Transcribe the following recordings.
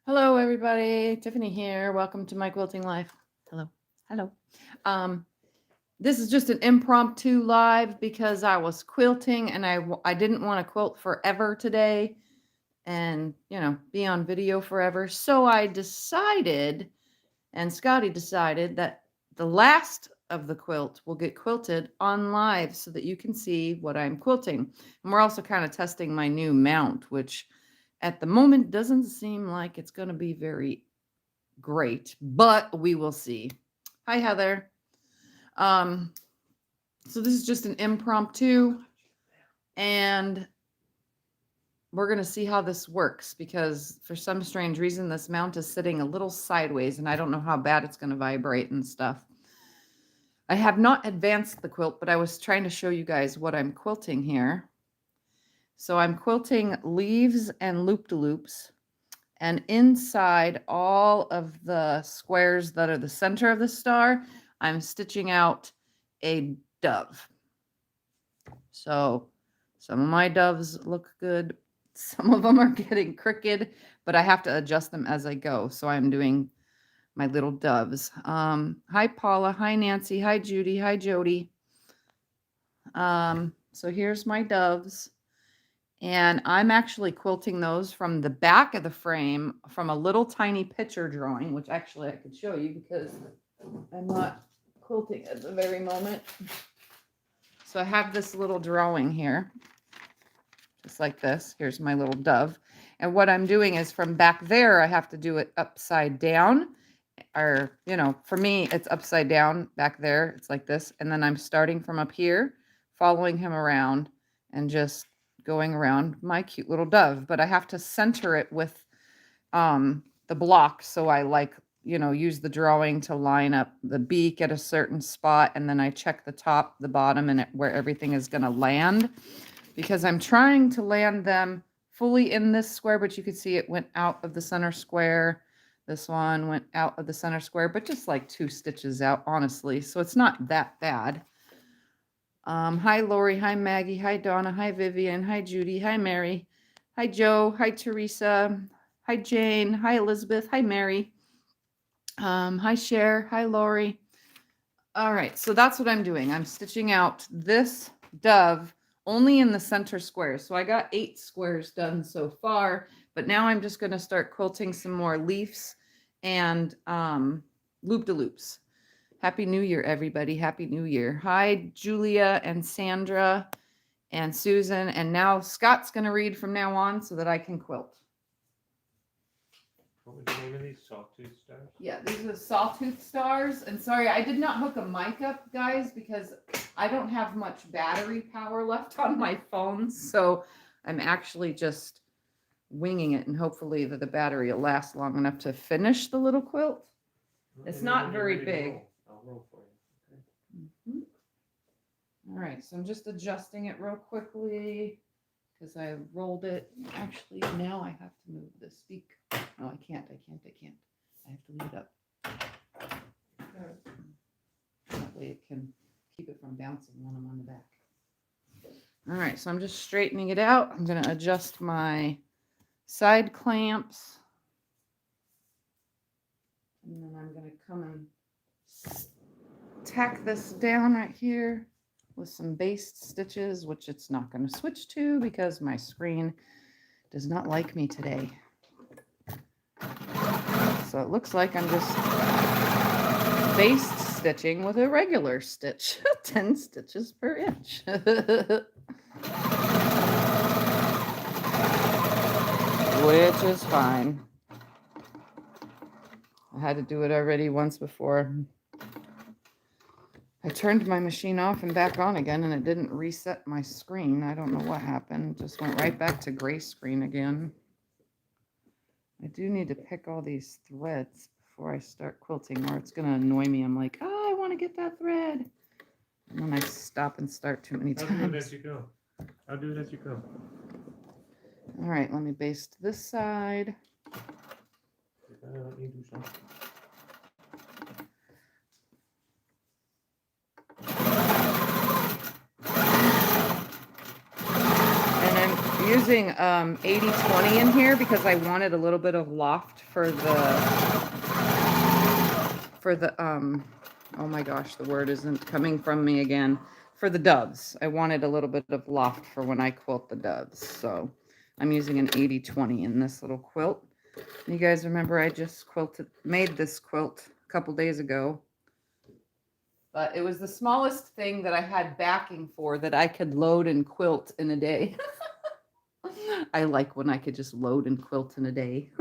Hello, everybody. Tiffany here. Welcome to my quilting life. Hello. Hello. This is just an impromptu live because I was quilting and I didn't want to quilt forever today and, be on video forever. So I decided, and Scotty decided, that the last of the quilt will get quilted on live so that you can see what I'm quilting. And we're also kind of testing my new mount, which at the moment doesn't seem like it's going to be very great, but we will see. Hi, Heather. So this is just an impromptu, and we're going to see how this works because for some strange reason, this mount is sitting a little sideways, and I don't know how bad it's going to vibrate and stuff. I have not advanced the quilt, but I was trying to show you guys what I'm quilting here. So I'm quilting leaves and loop-de-loops, and inside all of the squares that are the center of the star, I'm stitching out a dove. So some of my doves look good. Some of them are getting crooked, but I have to adjust them as I go. So I'm doing my little doves. Hi, Paula. Hi, Nancy. Hi, Judy. Hi, Jody. So here's my doves. And I'm actually quilting those from the back of the frame from a little tiny picture drawing, which actually I could show you because I'm not quilting at the very moment. So I have this little drawing here, just like this. Here's my little dove. And what I'm doing is from back there, I have to do it upside down. Or, for me, it's upside down back there. It's like this. And then I'm starting from up here, following him around and just going around my cute little dove. But I have to center it with the block. So I use the drawing to line up the beak at a certain spot. And then I check the top, the bottom, and where everything is going to land. Because I'm trying to land them fully in this square, but you can see it went out of the center square. This one went out of the center square, but just like 2 stitches out, honestly. So it's not that bad. Hi, Lori. Hi, Maggie. Hi, Donna. Hi, Vivian. Hi, Judy. Hi, Mary. Hi, Joe. Hi, Teresa. Hi, Jane. Hi, Elizabeth. Hi, Mary. Hi, Cher. Hi, Lori. All right, so that's what I'm doing. I'm stitching out this dove only in the center square. So I got 8 squares done so far, but now I'm just going to start quilting some more leaves and loop-de-loops. Happy New Year, everybody. Happy New Year. Hi, Julia and Sandra and Susan. And now Scott's going to read from now on so that I can quilt. What was the name of these? Sawtooth stars? Yeah, these are the sawtooth stars. And sorry, I did not hook a mic up, guys, because I don't have much battery power left on my phone. So I'm actually just winging it, and hopefully that the battery will last long enough to finish the little quilt. It's not very big. I'll roll for you. Okay. All right, so I'm just adjusting it real quickly because I rolled it. Actually, now I have to move the speak. No, I can't. I have to leave it up. That way it can keep it from bouncing when I'm on the back. All right, so I'm just straightening it out. I'm going to adjust my side clamps. And then I'm going to come and tack this down right here with some based stitches, which it's not going to switch to because my screen does not like me today. So it looks like I'm just based stitching with a regular stitch, 10 stitches per inch. Which is fine. I had to do it already once before. I turned my machine off and back on again, and it didn't reset my screen. I don't know what happened. It just went right back to gray screen again. I do need to pick all these threads before I start quilting, or it's going to annoy me. I'm like, oh, I want to get that thread. And then I stop and start too many times. I'll do it as you go. I'll do it as you go. All right, let me baste this side. Let me do something. And using 80/20 in here because I wanted a little bit of loft for the oh my gosh, the word isn't coming from me again. For the doves. I wanted a little bit of loft for when I quilt the doves. So I'm using an 80/20 in this little quilt. You guys remember I just made this quilt a couple days ago. But it was the smallest thing that I had backing for that I could load and quilt in a day. I like when I could just load and quilt in a day.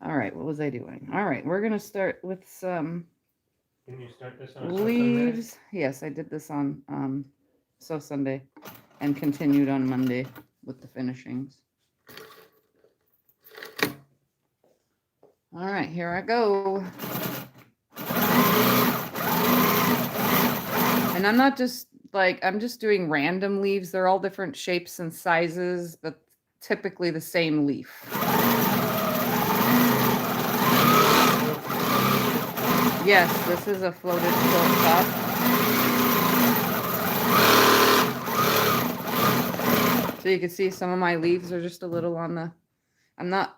All right, what was I doing? All right, we're going to start with some Can you start this on Sunday? leaves. Yes, I did this on Sew Sunday and continued on Monday with the finishings. All right, here I go. And I'm not just I'm just doing random leaves. They're all different shapes and sizes, but typically the same leaf. Yes, this is a floated quilt top. So you can see some of my leaves are just a little on the,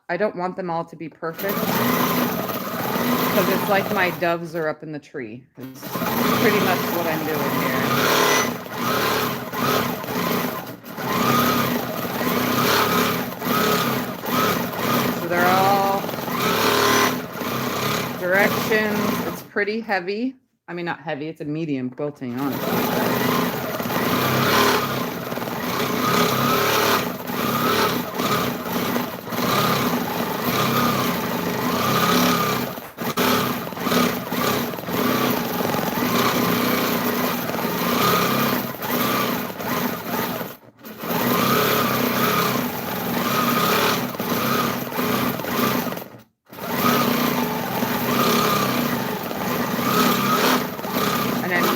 I don't want them all to be perfect. Because it's like my doves are up in the tree. It's pretty much what I'm doing here. So they're all directions. It's pretty heavy. I mean, not heavy. It's a medium quilting, honestly.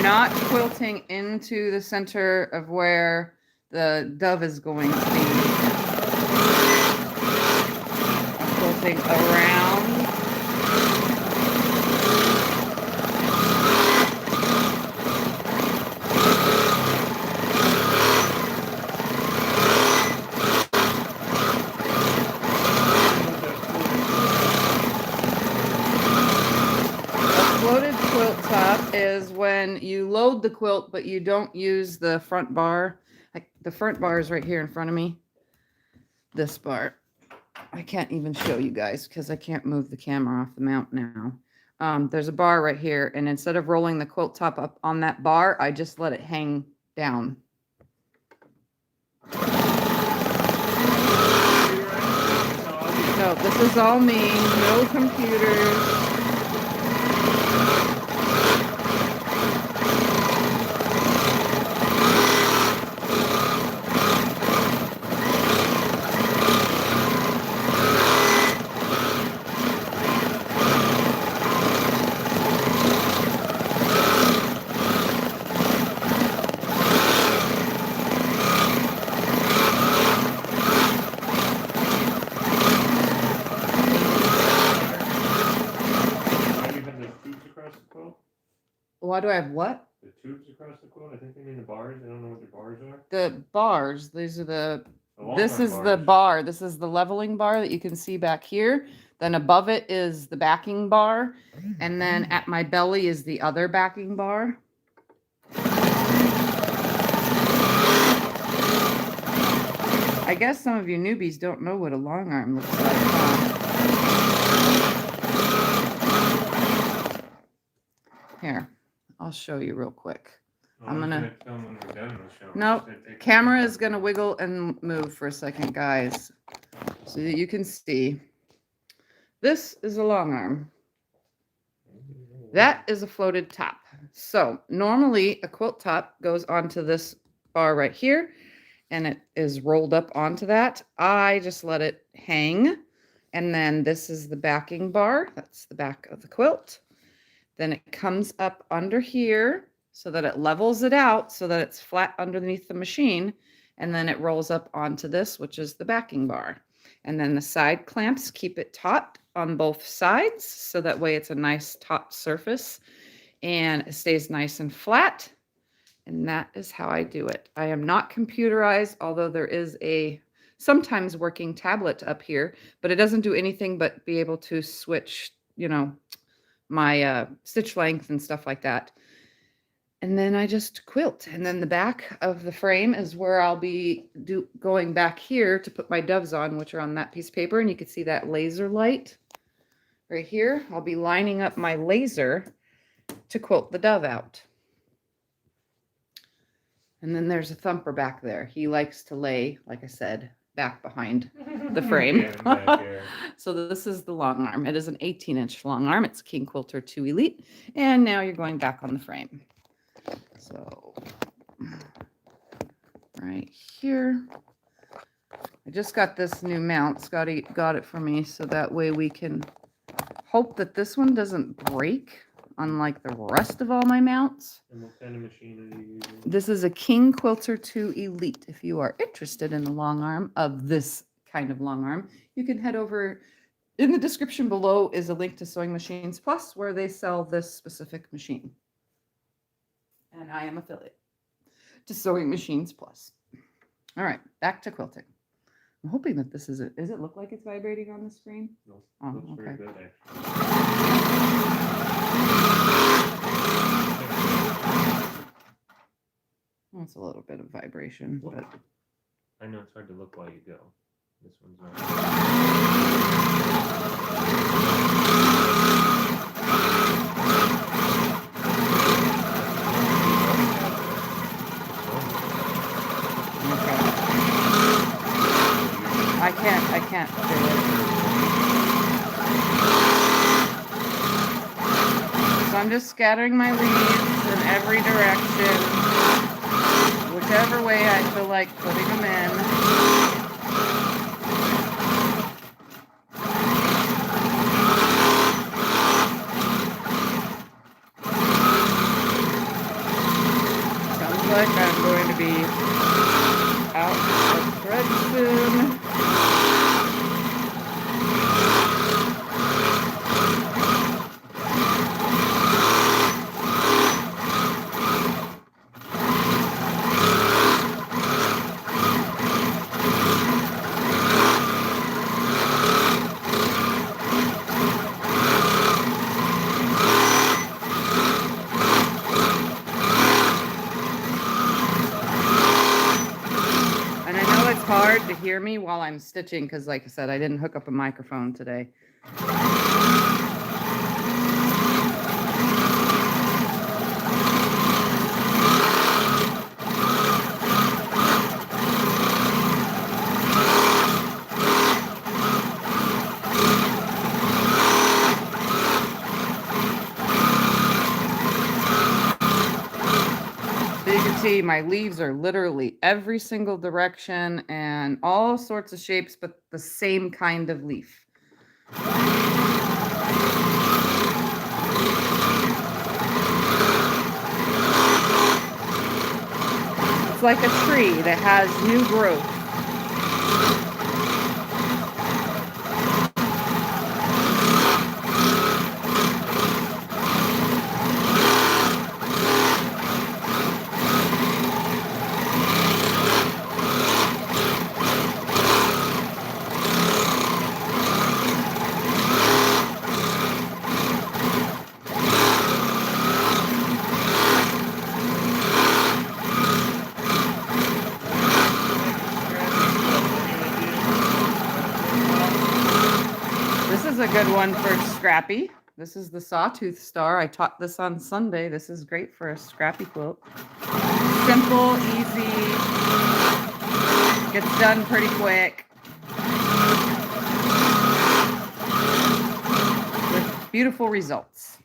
Not quilting into the center of where the dove is going to be. I'm quilting around. Is when you load the quilt, but you don't use the front bar. The front bar is right here in front of me. This bar. I can't even show you guys because I can't move the camera off the mount now. There's a bar right here, and instead of rolling the quilt top up on that bar, I just let it hang down. No, this is all me. No computers. Why do I have what? The tubes across the quilt? I think they mean the bars. I don't know what the bars are. The bars. These are this is the bar. This is the leveling bar that you can see back here. Then above it is the backing bar. And then at my belly is the other backing bar. I guess some of you newbies don't know what a long arm looks like. Here, I'll show you real quick. I'm gonna no, camera is gonna wiggle and move for a second, guys, so that you can see. This is a long arm. That is a floated top. So normally a quilt top goes onto this bar right here, and it is rolled up onto that. I just let it hang, and then this is the backing bar. That's the back of the quilt. Then it comes up under here so that it levels it out so that it's flat underneath the machine. And then it rolls up onto this, which is the backing bar. And then the side clamps keep it taut on both sides. So that way it's a nice taut surface and it stays nice and flat. And that is how I do it. I am not computerized, although there is a sometimes working tablet up here, but it doesn't do anything but be able to switch, my stitch length and stuff like that. And then I just quilt. And then the back of the frame is where I'll be going back here to put my doves on, which are on that piece of paper. And you can see that laser light right here. I'll be lining up my laser to quilt the dove out. And then there's a thumper back there. He likes to lay, like I said, back behind the frame. Yeah, So this is the long arm. It is an 18-inch long arm. It's King Quilter 2 Elite. And now you're going back on the frame. So right here. I just got this new mount. Scotty got it for me so that way we can hope that this one doesn't break unlike the rest of all my mounts. And what kind of machine are you using? This is a King Quilter 2 Elite. If you are interested in the long arm of this kind of long arm, you can head over. In the description below is a link to SewingMachinesPlus where they sell this specific machine. And I am affiliate to SewingMachinesPlus. All right, back to quilting. I'm hoping that this is it. Does it look like it's vibrating on the screen? No, Oh, looks okay. very good actually. Well, it's a little bit of vibration, but I know it's hard to look while you go. This one's not. okay. I can't do it. So I'm just scattering my leaves in every direction, whichever way I feel like putting them in. Sounds like I'm going to be out of thread soon. Hard to hear me while I'm stitching because, like I said, I didn't hook up a microphone today. See, my leaves are literally every single direction and all sorts of shapes, but the same kind of leaf. It's like a tree that has new growth. Is a good one for Scrappy. This is the Sawtooth Star. I taught this on Sunday. This is great for a Scrappy quilt. Simple, easy, gets done pretty quick. With beautiful results.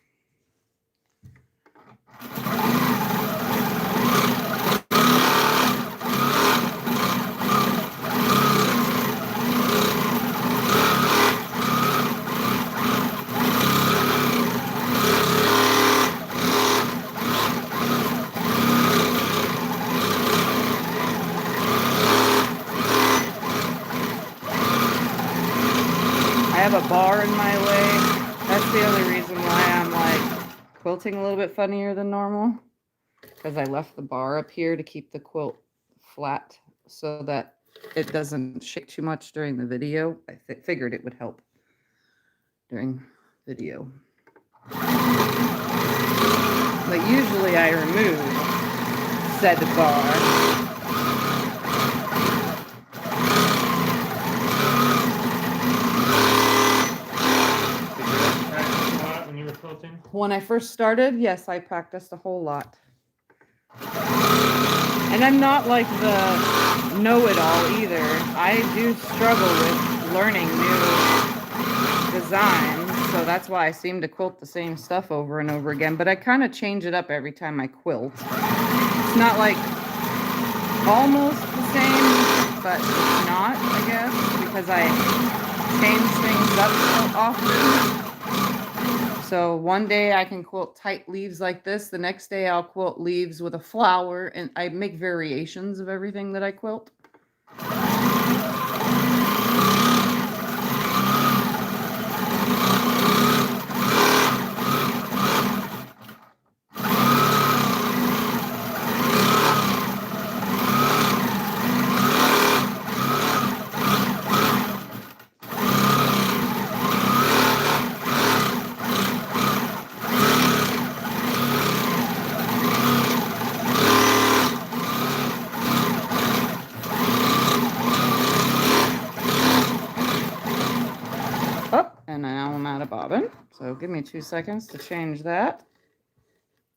I have a bar in my way. That's the only reason why I'm like quilting a little bit funnier than normal. because I left the bar up here to keep the quilt flat so that it doesn't shake too much during the video. I figured it would help during video. But usually I remove said bar. When I first started, yes, I practiced a whole lot. And I'm not like the know-it-all either. I do struggle with learning new designs, so that's why I seem to quilt the same stuff over and over again. But I kind of change it up every time I quilt. It's not like almost the same, but it's not, I guess, because I change things up so often. So one day I can quilt tight leaves like this. The next day I'll quilt leaves with a flower, and I make variations of everything that I quilt. And now I'm out of bobbin. So give me 2 seconds to change that.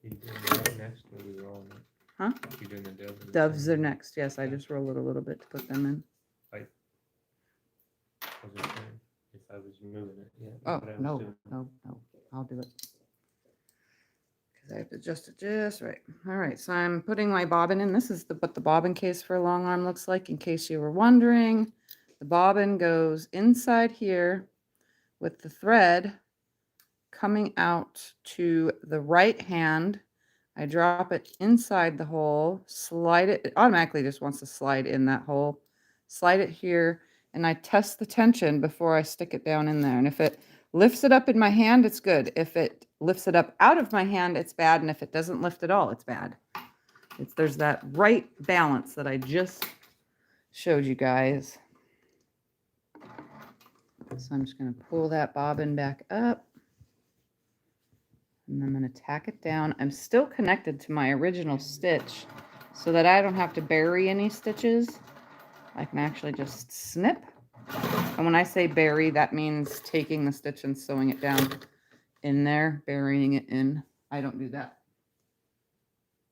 You doing that next, or are we rolling it? Huh? You doing the doves? Doves are next. Yes, I just roll it a little bit to put them in. I was just saying, if I was moving it, yeah. Oh, but I was no, doing- no, no. I'll do it. Because I have to adjust it just right. All right, so I'm putting my bobbin in. This is what the bobbin case for a long arm looks like, in case you were wondering. The bobbin goes inside here with the thread coming out to the right hand. I drop it inside the hole, slide it. It automatically just wants to slide in that hole. Slide it here, and I test the tension before I stick it down in there. And if it lifts it up in my hand, it's good. If it lifts it up out of my hand, it's bad. And if it doesn't lift at all, it's bad. There's that right balance that I just showed you guys. So I'm just going to pull that bobbin back up. And I'm going to tack it down. I'm still connected to my original stitch so that I don't have to bury any stitches. I can actually just snip. And when I say bury, that means taking the stitch and sewing it down in there, burying it in. I don't do that.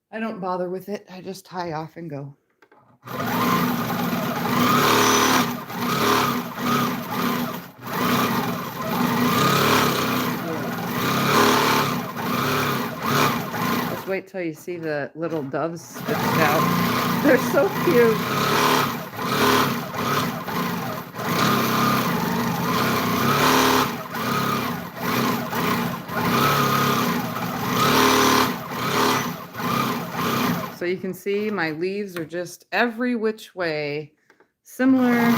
I don't bother with it. I just tie off and go. Wait till you see the little doves stitched out. They're so cute. So you can see my leaves are just every which way similar,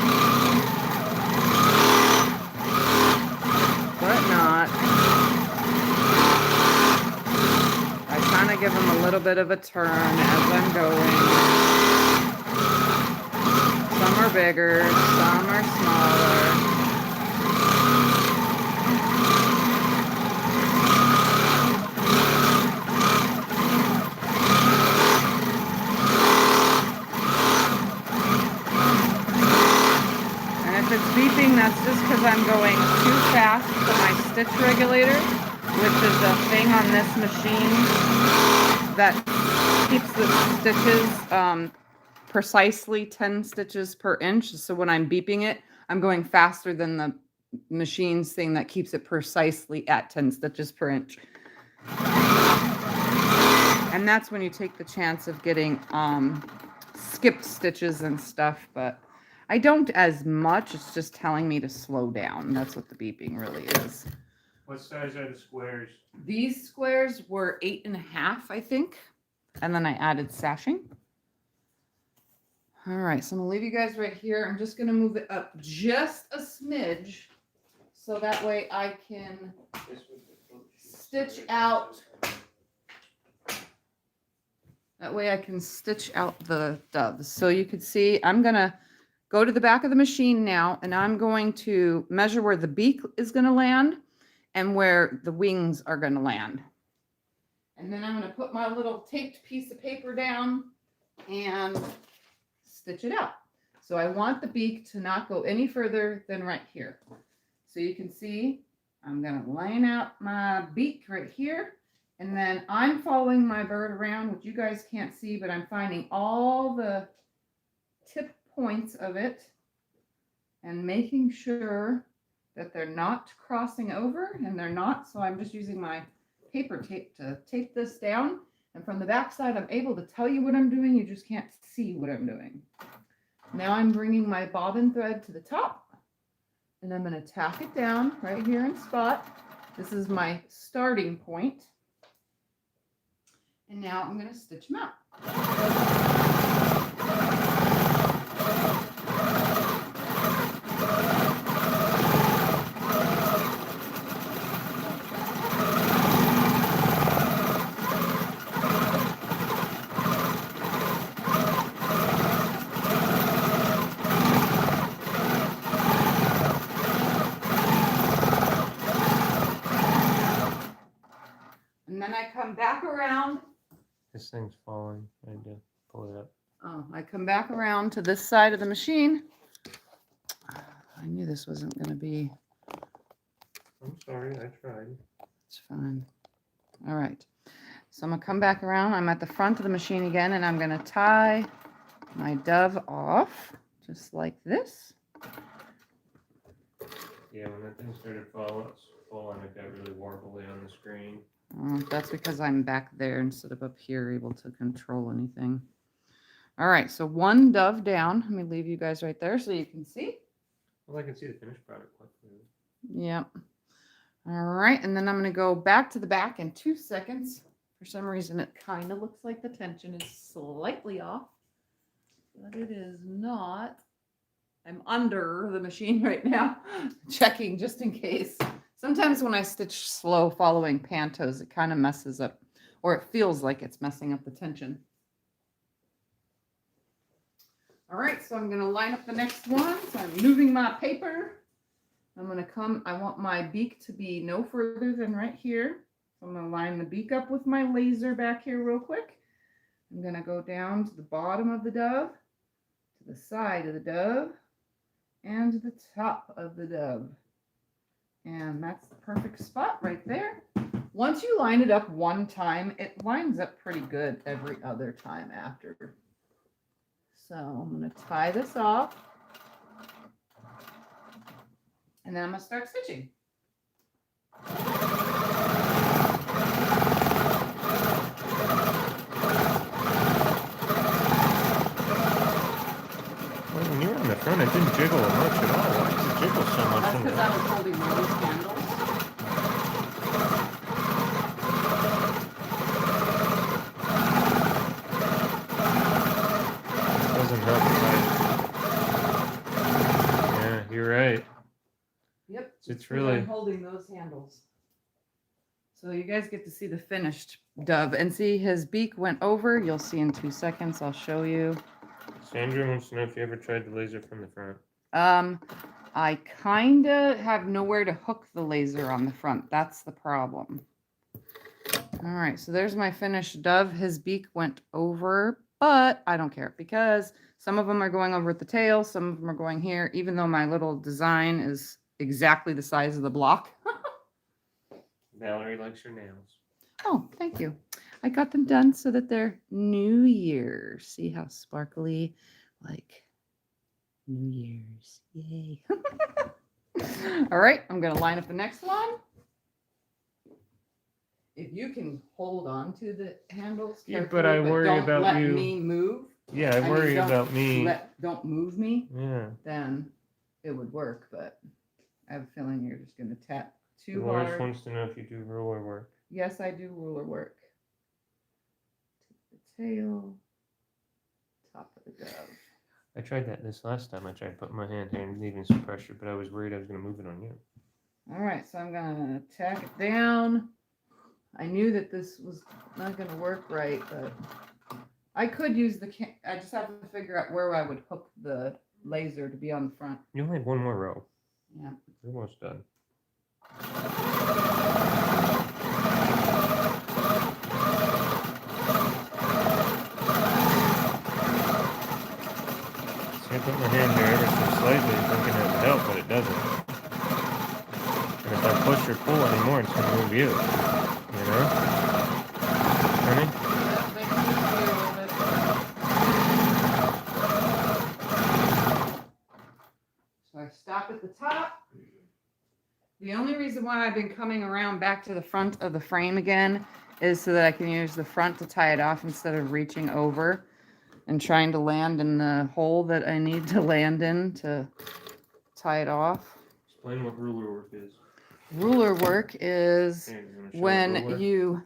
but not. Give them a little bit of a turn as I'm going. Some are bigger, some are smaller. And if it's beeping, that's just because I'm going too fast for my stitch regulator, which is a thing on this machine that keeps the stitches precisely 10 stitches per inch. So when I'm beeping it, I'm going faster than the machine's thing that keeps it precisely at 10 stitches per inch. And that's when you take the chance of getting skipped stitches and stuff, but I don't as much. It's just telling me to slow down. That's what the beeping really is. What size are the squares? These squares were 8.5, I think. And then I added sashing. All right, so I'm gonna leave you guys right here. I'm just gonna move it up just a smidge so that way I can stitch out That way I can stitch out the doves. So you can see I'm going to go to the back of the machine now, and I'm going to measure where the beak is going to land and where the wings are going to land. And then I'm going to put my little taped piece of paper down and stitch it out. So I want the beak to not go any further than right here. So you can see I'm going to line out my beak right here. And then I'm following my bird around, which you guys can't see, but I'm finding all the tip points of it and making sure that they're not crossing over, and they're not. So I'm just using my paper tape to tape this down. And from the back side, I'm able to tell you what I'm doing. You just can't see what I'm doing. Now I'm bringing my bobbin thread to the top, and I'm going to tack it down right here in spot. This is my starting point. And now I'm going to stitch them out. And then I come back around. This thing's falling. I had to pull it up. Oh, I come back around to this side of the machine. I knew this wasn't going to be. I'm sorry, I tried. It's fine. All right. So I'm going to come back around. I'm at the front of the machine again, and I'm going to tie my dove off just like this. Yeah, when that thing started falling, it got really warbly on the screen. That's because I'm back there instead of up here able to control anything. All right, so one dove down. Let me leave you guys right there so you can see. Well, I can see the finished product quite clearly. Yep. All right, and then I'm going to go back to the back in 2 seconds. For some reason, it kind of looks like the tension is slightly off, but it is not. I'm under the machine right now, checking just in case. Sometimes when I stitch slow following pantos, it kind of messes up, or it feels like it's messing up the tension. All right, so I'm going to line up the next one. So I'm moving my paper. I'm going to come, I want my beak to be no further than right here. So I'm going to line the beak up with my laser back here real quick. I'm going to go down to the bottom of the dove, to the side of the dove, and to the top of the dove. And that's the perfect spot right there. Once you line it up one time, it lines up pretty good every other time after. So I'm going to tie this off. And then I'm going to start stitching. Well, when you were on the front, it didn't jiggle much at all. Why does it jiggle so much? That's because I was holding these handles. Doesn't help. Yeah, you're right. Yep. It's really. I'm holding those handles. So you guys get to see the finished dove. And see, his beak went over. You'll see in 2 seconds. I'll show you. Sandra wants to know if you ever tried the laser from the front. I kind of have nowhere to hook the laser on the front. That's the problem. All right, so there's my finished dove. His beak went over, but I don't care because some of them are going over at the tail. Some of them are going here, even though my little design is exactly the size of the block. Valerie likes her nails. Oh, thank you. I got them done so that they're New Year. See how sparkly, like New Year's. Yay. All right, I'm going to line up the next one. If you can hold on to the handles carefully, but I worry don't about let you. me move. Yeah, I worry about me. Don't move me. Yeah. Then it would work, but I have a feeling you're just going to tap too Dolores hard. wants to know if you do ruler work. Yes, I do ruler work. Take the tail, top of the dove. I tried that this last time. I tried putting my hand here and leaving some pressure, but I was worried I was going to move it on you. All right, so I'm going to tack it down. I knew that this was not going to work right, but I could use the I just have to figure out where I would hook the laser to be on the front. You only have one more row. Yeah. You're almost done. See, I put my hand there ever so slightly thinking it would help, but it doesn't. And if I push or pull anymore, it's going to move you. You know? Honey? So I stop at the top. The only reason why I've been coming around back to the front of the frame again is so that I can use the front to tie it off instead of reaching over and trying to land in the hole that I need to land in to tie it off. Explain what ruler work is. Ruler work is Here, you wanna show a when ruler? you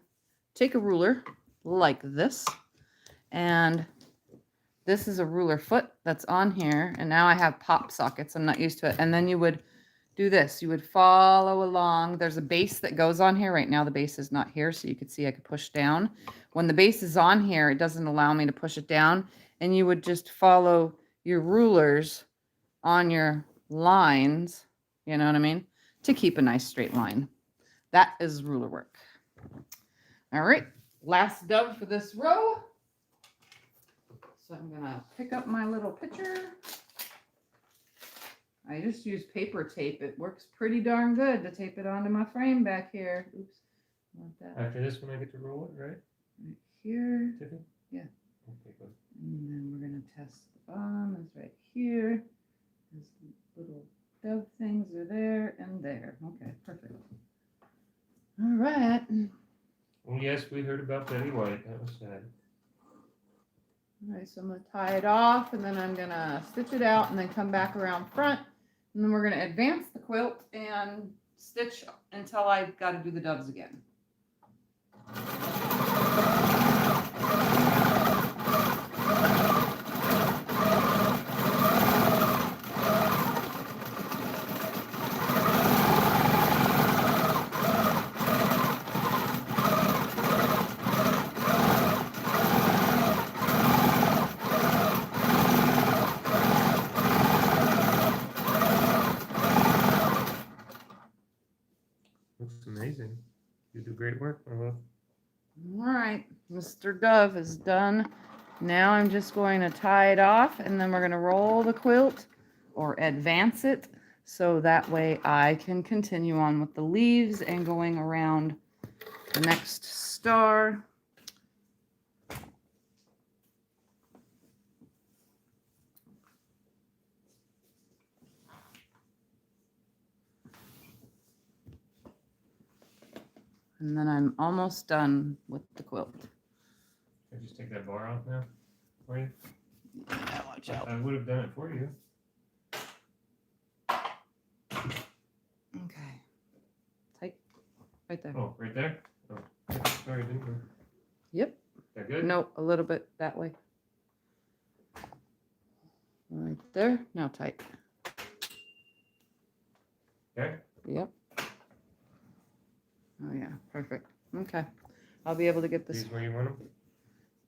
take a ruler like this, and this is a ruler foot that's on here, and now I have pop sockets. I'm not used to it. And then you would do this. You would follow along. There's a base that goes on here. Right now the base is not here, so you could see I could push down. When the base is on here, it doesn't allow me to push it down, and you would just follow your rulers on your lines, you know what I mean, to keep a nice straight line. That is ruler work. All right, last dove for this row. So I'm gonna pick up my little picture. I just use paper tape. It works pretty darn good to tape it onto my frame back here. Oops, want that After this one, I get to roll it, right? right here. Tiffany? Yeah. Okay, good. And then we're gonna test the bottom. It's right here. These little dove things are there and there. Okay, perfect. All right. Oh, yes, we heard about Betty White. That was sad. All right, so I'm gonna tie it off, and then I'm gonna stitch it out and then come back around front. And then we're gonna advance the quilt and stitch until I've got to do the doves again. Looks amazing. You do great work, my love. All right, Mr. Dove is done. Now I'm just going to tie it off, and then we're going to roll the quilt or advance it so that way I can continue on with the leaves and going around the next star. And then I'm almost done with the quilt. Can I just take that bar off now for you? Yeah, watch out. I would have done it for you. Okay. Tight. Right there. Oh, right there? Oh, sorry, didn't we? Yep. That good? No, a little bit that way. Right there. Now tight. Okay. Yep. Oh yeah, perfect. Okay. I'll be able to get this. These where you want them?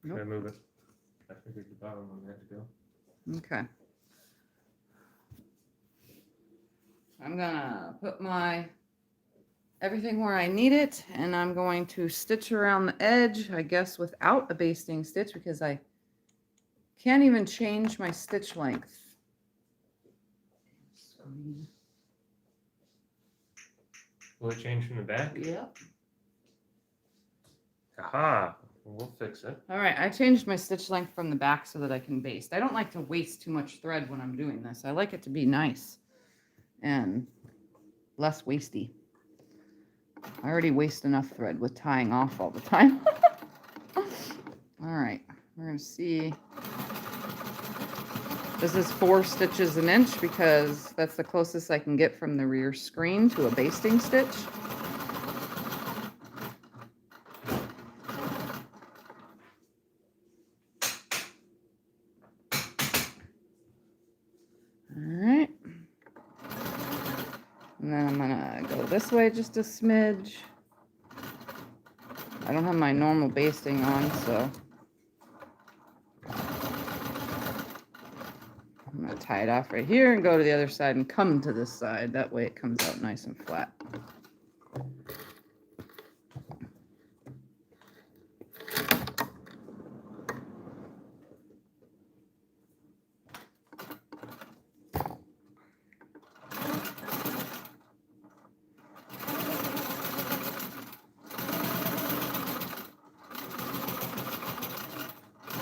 Nope. Should I move it? I figured the bottom one had to go. Okay. I'm gonna put my everything where I need it, and I'm going to stitch around the edge, I guess, without a basting stitch because I can't even change my stitch length. Will it change from the back? Yep. Aha! We'll fix it. All right, I changed my stitch length from the back so that I can baste. I don't like to waste too much thread when I'm doing this. I like it to be nice and less wasty. I already waste enough thread with tying off all the time. All right, we're gonna see. This is 4 stitches an inch because that's the closest I can get from the rear screen to a basting stitch. Alright. And then I'm gonna go this way just a smidge. I don't have my normal basting on, so I'm going to tie it off right here and go to the other side and come to this side. That way it comes out nice and flat.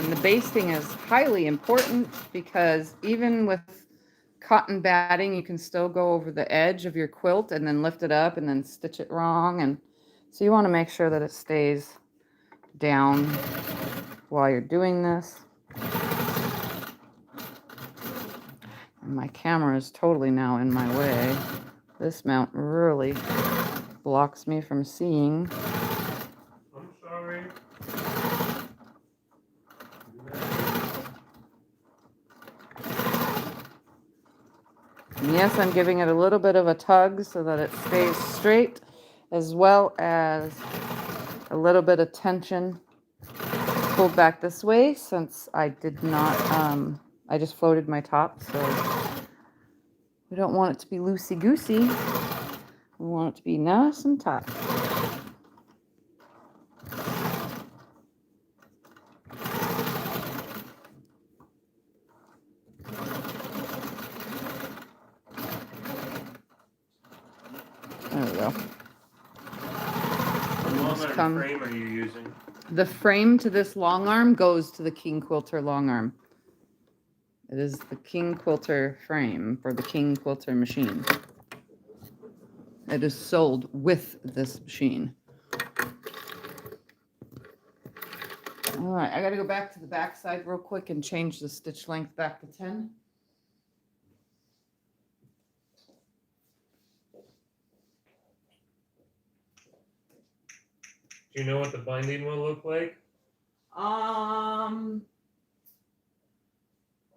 And the basting is highly important because even with cotton batting, you can still go over the edge of your quilt and then lift it up and then stitch it wrong. And so you want to make sure that it stays down while you're doing this. And my camera is totally now in my way. This mount really blocks me from seeing. I'm sorry. And yes, I'm giving it a little bit of a tug so that it stays straight, as well as a little bit of tension pulled back this way, since I did not, I just floated my top, so we don't want it to be loosey-goosey. We want it to be nice and tight. There we go. What long frame are you using? The frame to this long arm goes to the King Quilter long arm. It is the King Quilter frame for the King Quilter machine. It is sold with this machine. All right, I got to go back to the back side real quick and change the stitch length back to 10. Do you know what the binding will look like?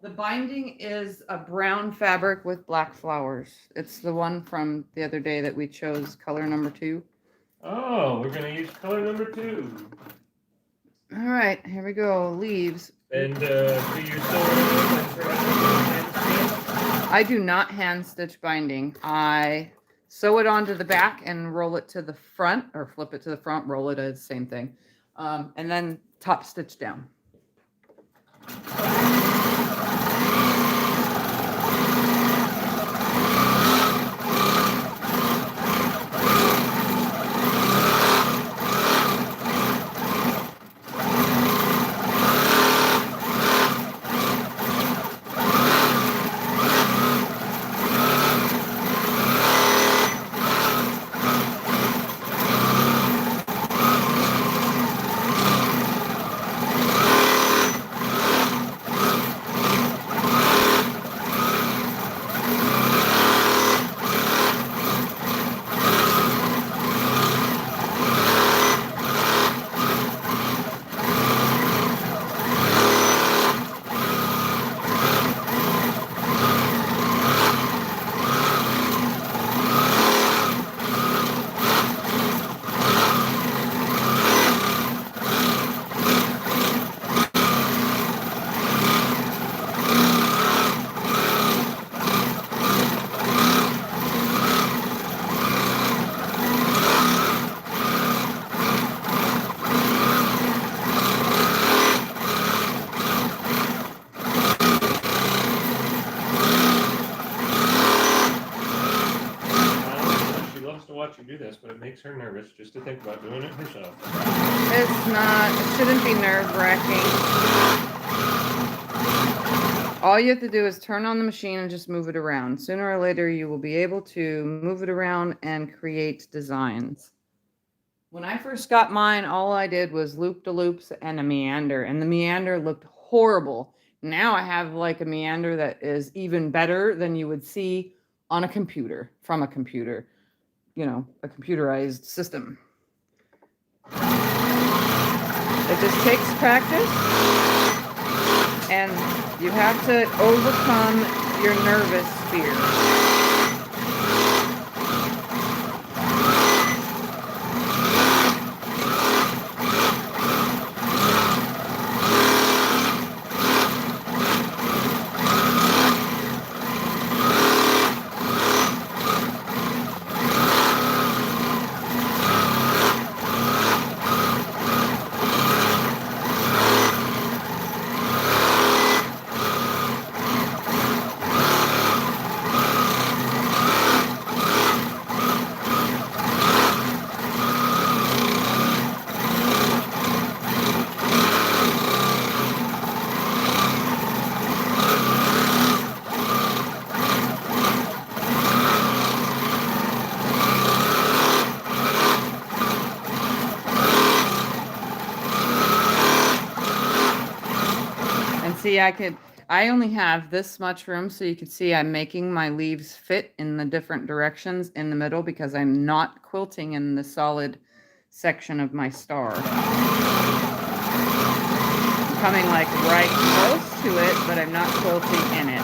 The binding is a brown fabric with black flowers. It's the one from the other day that we chose, color number 2. Oh, we're going to use color number 2. All right, here we go, leaves. And do you sew I do not hand stitch binding. I sew it onto the back and roll it to the front, or flip it to the front, roll it, it's the same thing. And then top stitch down. watch you do this, but it makes her nervous just to think about doing it herself. It's not, it shouldn't be nerve-wracking. All you have to do is turn on the machine and just move it around. Sooner or later, you will be able to move it around and create designs. When I first got mine, all I did was loop-de-loops and a meander, and the meander looked horrible. Now I have like a meander that is even better than you would see on a computer, from a computer, you know, a computerized system. It just takes practice, and you have to overcome your nervous fear. see, I only have this much room, so you can see I'm making my leaves fit in the different directions in the middle because I'm not quilting in the solid section of my star. I'm coming like right close to it, but I'm not quilting in it.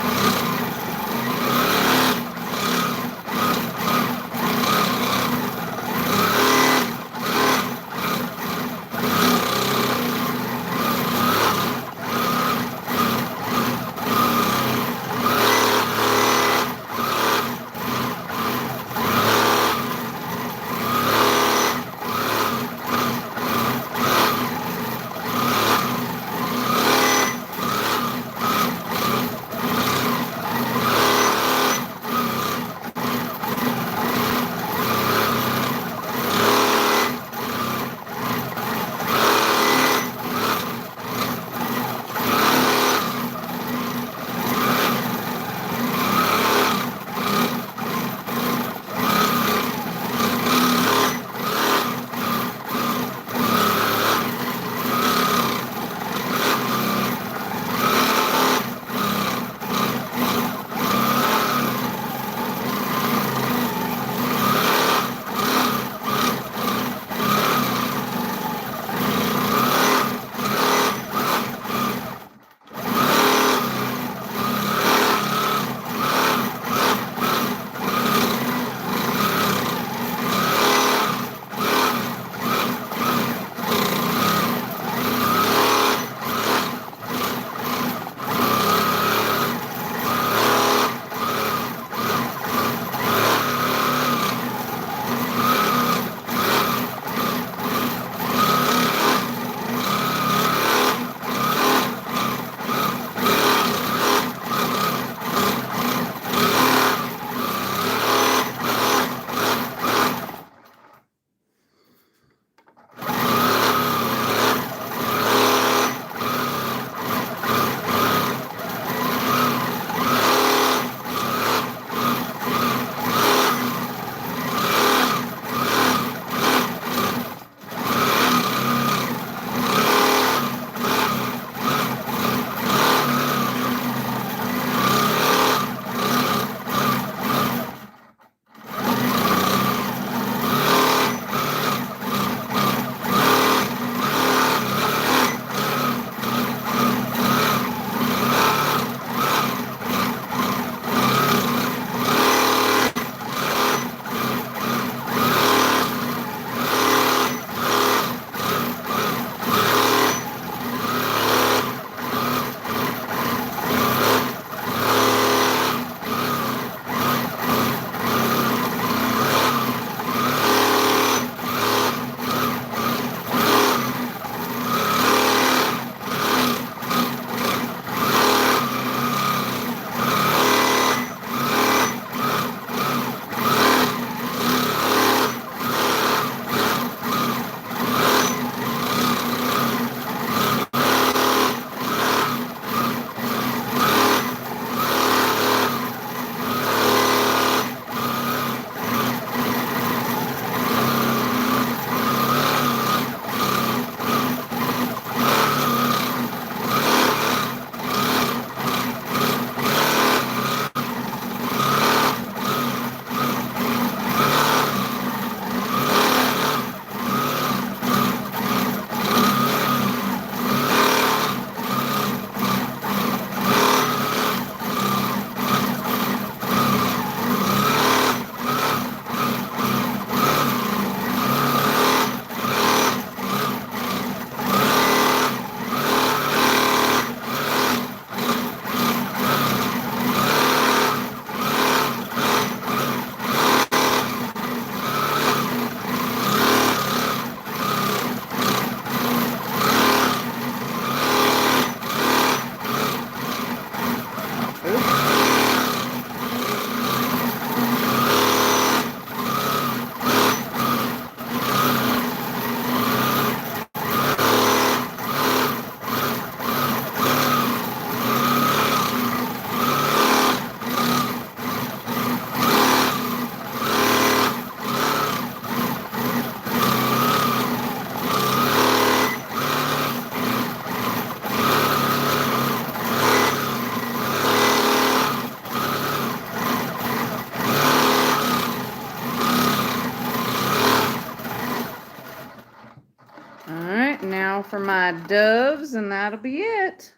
my doves, and that'll be it.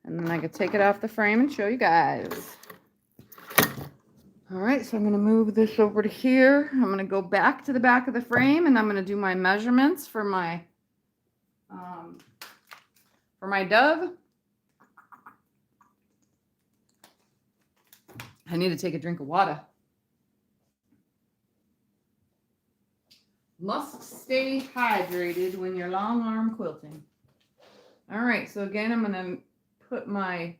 And then I can take it off the frame and show you guys. All right, so I'm going to move this over to here. I'm going to go back to the back of the frame, and I'm going to do my measurements for my dove. I need to take a drink of water. Must stay hydrated when you're long arm quilting. All right, so again, I'm going to put my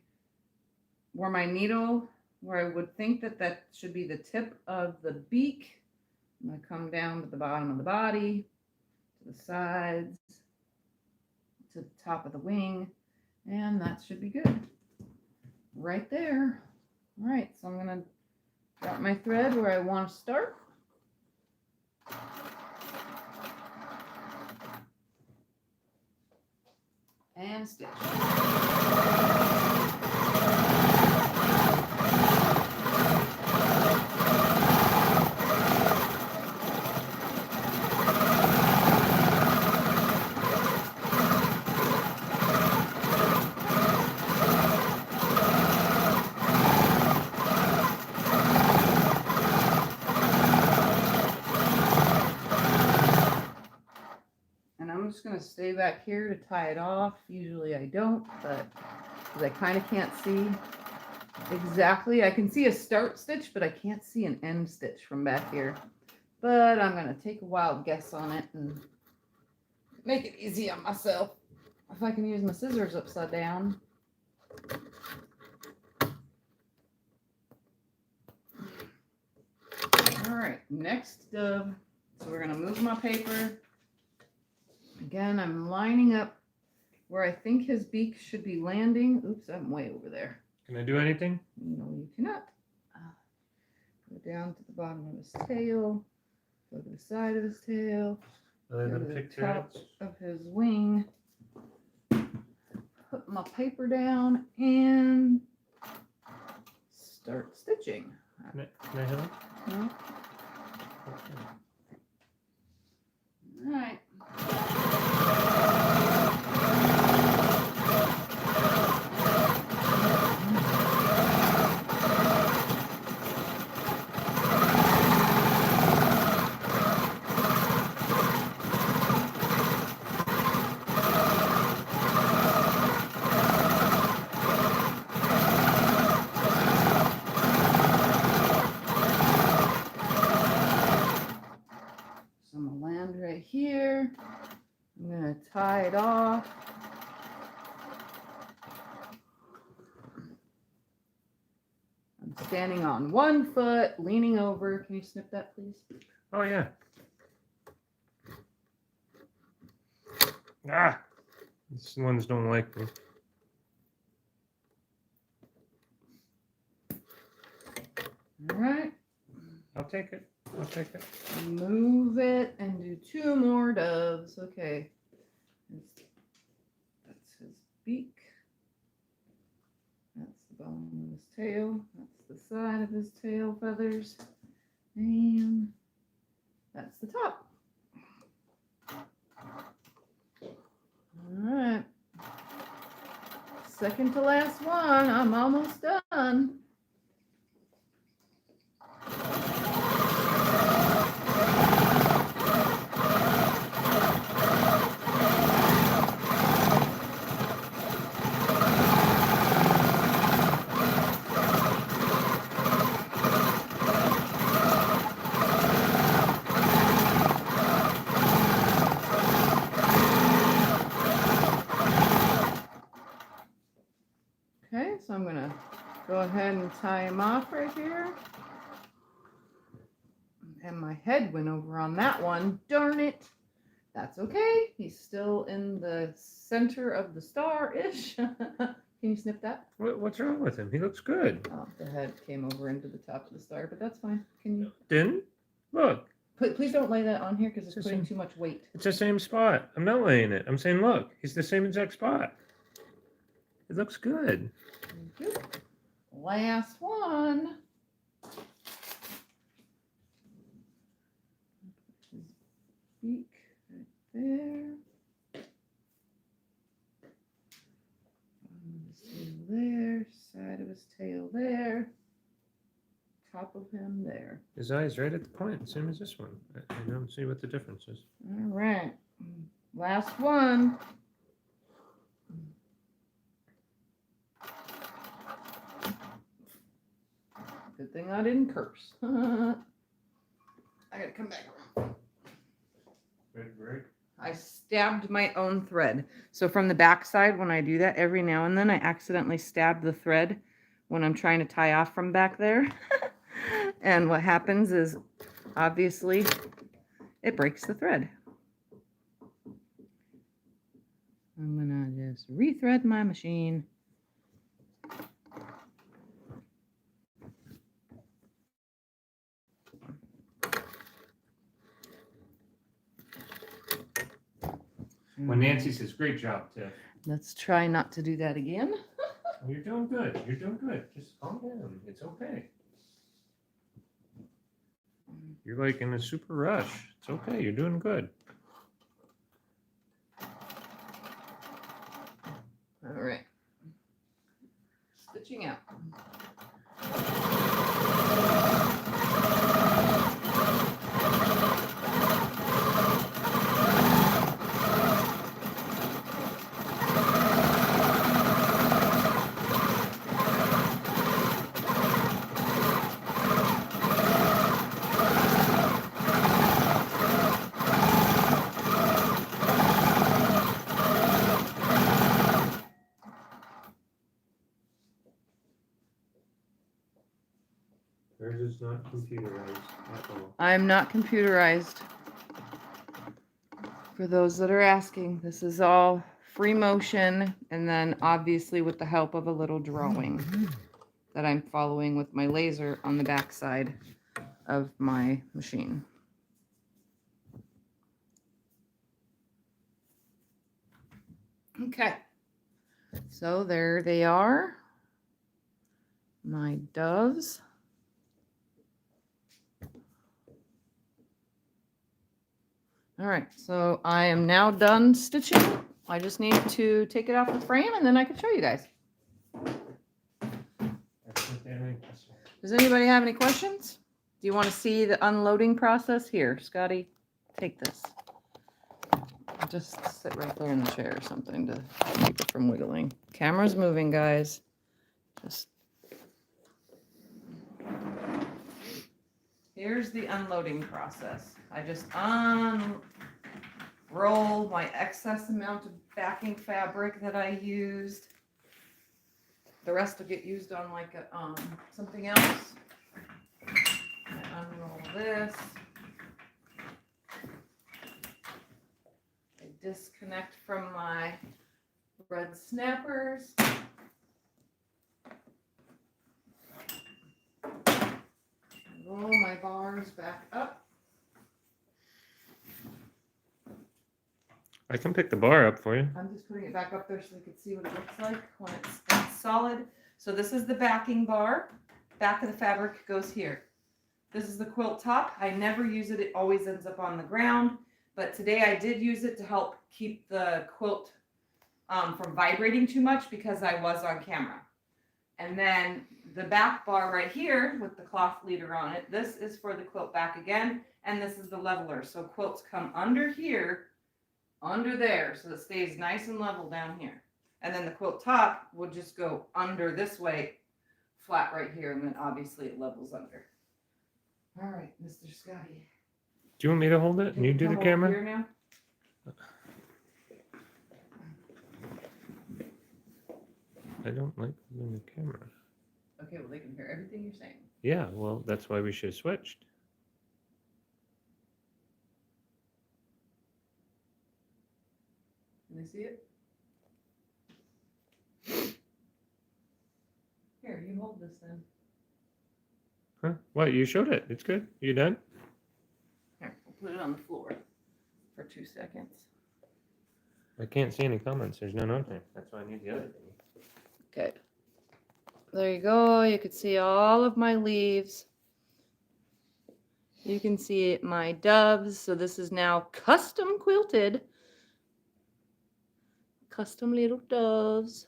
needle, where I would think that should be the tip of the beak. I'm going to come down to the bottom of the body, to the sides, to the top of the wing, and that should be good. Right there. All right, so I'm going to drop my thread where I want to start. And stitch. I'm just going to stay back here to tie it off. Usually I don't, but because I kind of can't see exactly. I can see a start stitch, but I can't see an end stitch from back here. But I'm going to take a wild guess on it and make it easy on myself. If I can use my scissors upside down. All right, next dove. So we're going to move my paper. Again, I'm lining up where I think his beak should be landing. Oops, I'm way over there. Can I do anything? No, you cannot. Go down to the bottom of his tail. Go to the side of his tail. Go to the top of his wing. Put my paper down and start stitching. Can I help? No. All right. Here, I'm going to tie it off. I'm standing on one foot, leaning over. Can you snip that, please? Oh, yeah. Ah! These ones don't like me. All right. I'll take it. I'll take it. Move it and do two more doves. Okay. That's his beak. That's the bottom of his tail. That's the side of his tail feathers. And that's the top. All right. Second to last one. I'm almost done. Okay, so I'm going to go ahead and tie him off right here. And my head went over on that one. Darn it. That's okay. He's still in the center of the star-ish. Can you snip that? What's wrong with him? He looks good. Oh, the head came over into the top of the star, but that's fine. Can you? Didn't? Look. Please don't lay that on here because it's putting too much weight. It's the same spot. I'm not laying it. I'm saying, look, he's the same exact spot. It looks good. Thank you. Last one. His beak right there. top of him there. His eye's right at the point, same as this one. I don't see what the difference is. All right, last one. Good thing I didn't curse. I gotta come back around. Right. I stabbed my own thread. So from the back side, when I do that, every now and then I accidentally stab the thread when I'm trying to tie off from back there. And what happens is, obviously, it breaks the thread. I'm gonna just rethread my machine. When Nancy says, great job, Tiff. Let's try not to do that again. Well, you're doing good. You're doing good. Just calm down. It's okay. You're like in a super rush. It's okay. You're doing good. All right. Stitching out. Yours is not computerized at all. I'm not computerized. For those that are asking, this is all free motion, and then obviously with the help of a little drawing that I'm following with my laser on the back side of my machine. Okay, so there they are, my doves. All right, so I am now done stitching. I just need to take it off the frame and then I can show you guys. Does anybody have any questions? Do you want to see the unloading process? Here, Scotty, take this. Just sit right there in the chair or something to keep it from wiggling. Camera's moving, guys. Just. Here's the unloading process. I just unroll my excess amount of backing fabric that I used. The rest will get used on like a, something else. I unroll this. I disconnect from my red snappers. Roll my bars back up. I can pick the bar up for you. I'm just putting it back up there so you can see what it looks like when it's solid. So this is the backing bar. Back of the fabric goes here. This is the quilt top. I never use it. It always ends up on the ground. But today I did use it to help keep the quilt from vibrating too much because I was on camera. And then the back bar right here with the cloth leader on it, this is for the quilt back again, and this is the leveler. So quilts come under here, under there, so it stays nice and level down here. And then the quilt top will just go under this way, flat right here, and then obviously it levels under. All right, Mr. Scotty. Do you want me to hold it and you do the camera? Here now? I don't like holding the camera. Okay, well, they can hear everything you're saying. Yeah, well, that's why we should have switched. Can they see it? Here, you hold this then. Huh? What? You showed it. It's good. You done? Here, we'll put it on the floor for 2 seconds. I can't see any comments. There's no note there. That's why I need the other thing. Okay. There you go. You can see all of my leaves. You can see my doves. So this is now custom quilted. Custom little doves.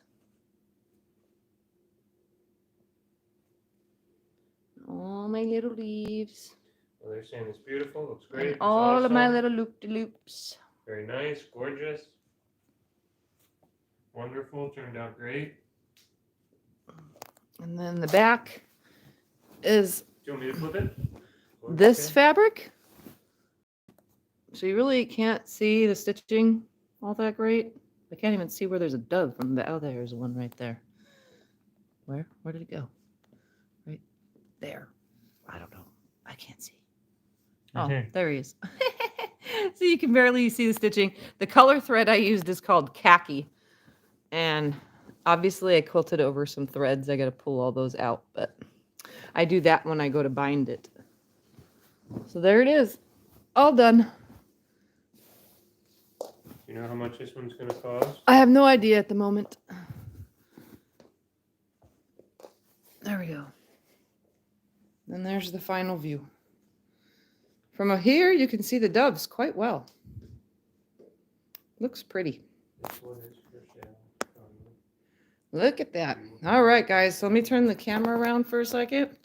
all my little leaves. Well, they're saying it's beautiful, looks great. And It's all of my awesome. little loop-de-loops. Very nice, gorgeous. Wonderful, turned out great. And then the back is Do you want me to flip it? this Okay. fabric. So you really can't see the stitching all that great. I can't even see where there's a dove from the, oh, there's one right there. Where did it go? Right there. I don't know. I can't see. Oh, Mhm. there he is. So you can barely see the stitching. The color thread I used is called khaki. And obviously I quilted over some threads. I got to pull all those out, but I do that when I go to bind it. So there it is. All done. You know how much this one's going to cost? I have no idea at the moment. There we go. And there's the final view. From here, you can see the doves quite well. Looks pretty. This one is for sale. Look at that. All right, guys. So let me turn the camera around for a second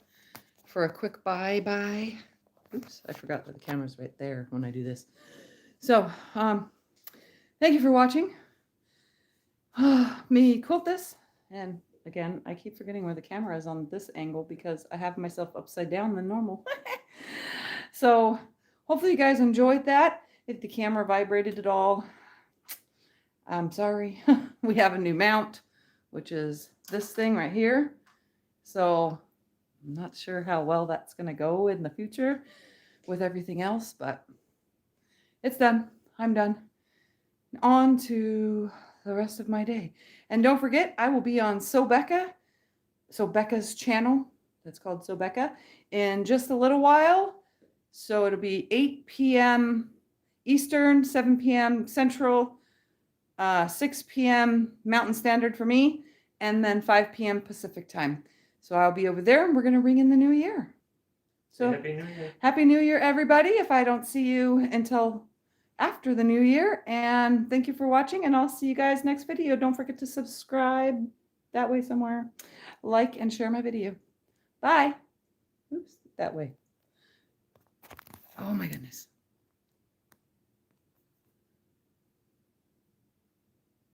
for a quick bye-bye. Oops, I forgot that the camera's right there when I do this. So, thank you for watching me quilt this. And again, I keep forgetting where the camera is on this angle because I have myself upside down than normal. So hopefully you guys enjoyed that. If the camera vibrated at all, I'm sorry. We have a new mount, which is this thing right here. So I'm not sure how well that's going to go in the future with everything else, but it's done. I'm done. On to the rest of my day. And don't forget, I will be on Becca's channel. That's called Becca, in just a little while. So it'll be 8 p.m. Eastern, 7 p.m. Central, 6 p.m. Mountain Standard for me, and then 5 p.m. Pacific time. So I'll be over there, and we're going to ring in the new year. So Happy New Year. Happy New Year, everybody, if I don't see you until after the new year. And thank you for watching, and I'll see you guys next video. Don't forget to subscribe that way somewhere. Like and share my video. Bye. Oops, that way. Oh my goodness.